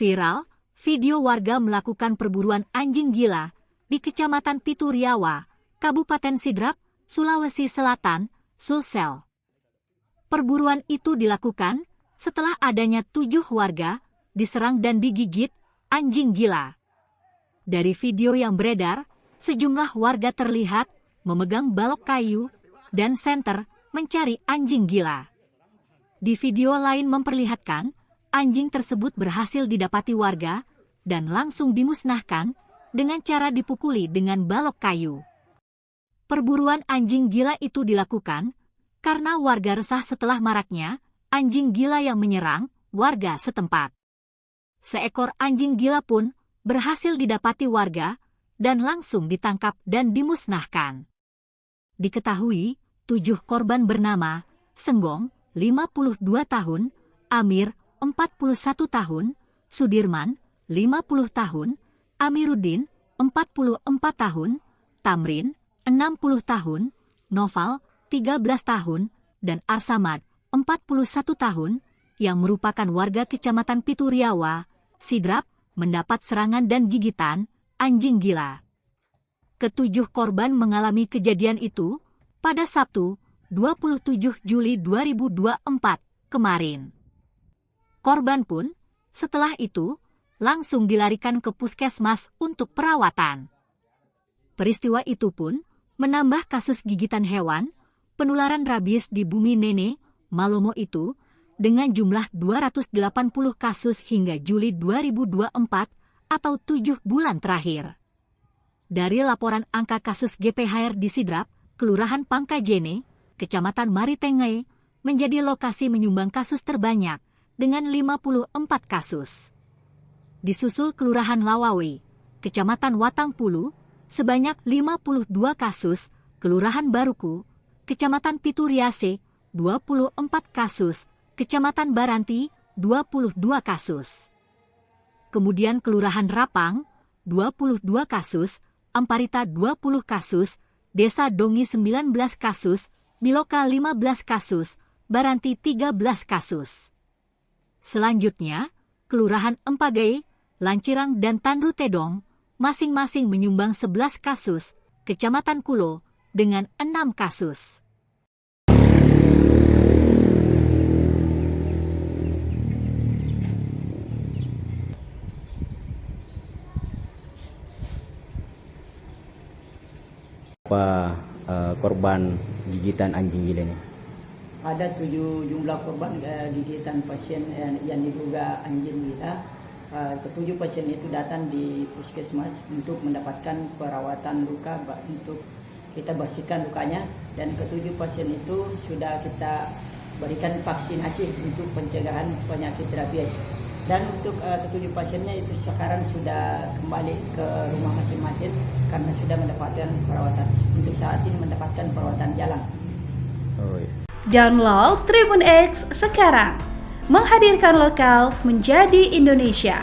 Viral, video warga melakukan perburuan anjing gila di Kecamatan Pituriawa, Kabupaten Sidrap, Sulawesi Selatan, Sulsel. Perburuan itu dilakukan setelah adanya 7 warga diserang dan digigit anjing gila. Dari video yang beredar, sejumlah warga terlihat memegang balok kayu dan senter mencari anjing gila. Di video lain memperlihatkan anjing tersebut berhasil didapati warga dan langsung dimusnahkan dengan cara dipukuli dengan balok kayu. Perburuan anjing gila itu dilakukan karena warga resah setelah maraknya anjing gila yang menyerang warga setempat. Seekor anjing gila pun berhasil didapati warga dan langsung ditangkap dan dimusnahkan. Diketahui, 7 korban bernama Senggong, 52 tahun, Amir, 41 tahun, Sudirman, 50 tahun, Amiruddin, 44 tahun, Tamrin, 60 tahun, Noval, 13 tahun, dan Arsamad, 41 tahun, yang merupakan warga Kecamatan Pituriawa, Sidrap, mendapat serangan dan gigitan anjing gila. Ketujuh korban mengalami kejadian itu pada Sabtu, 27 Juli 2024 kemarin. Korban pun, setelah itu, langsung dilarikan ke puskesmas untuk perawatan. Peristiwa itu pun menambah kasus gigitan hewan, penularan rabies di Bumi Nene, Malomo itu, dengan jumlah 280 kasus hingga Juli 2024 atau 7 bulan terakhir. Dari laporan angka kasus GPHR di Sidrap, Kelurahan Pangkajene, Kecamatan Maritengai, menjadi lokasi menyumbang kasus terbanyak dengan 54 kasus. Disusul Kelurahan Lawawe, Kecamatan Watangpulu, sebanyak 52 kasus, Kelurahan Baruku, Kecamatan Pituriase, 24 kasus, Kecamatan Baranti, 22 kasus. Kemudian Kelurahan Rapang, 22 kasus, Amparita 20 kasus, Desa Dongi 19 kasus, Biloka 15 kasus, Baranti 13 kasus. Selanjutnya, Kelurahan Empagai, Lancirang dan Tandu Tedong, masing-masing menyumbang 11 kasus, Kecamatan Kulo, dengan 6 kasus. Korban gigitan anjing gila ini? Ada 7 jumlah korban gigitan pasien yang diduga anjing gila. Ketujuh pasien itu datang di puskesmas untuk mendapatkan perawatan luka untuk kita bersihkan lukanya, dan ketujuh pasien itu sudah kita berikan vaksinasi untuk pencegahan penyakit rabies. Dan untuk ketujuh pasiennya itu sekarang sudah kembali ke rumah masing-masing karena sudah mendapatkan perawatan. Untuk saat ini mendapatkan perawatan jalan. Download Tribun X sekarang, menghadirkan lokal menjadi Indonesia.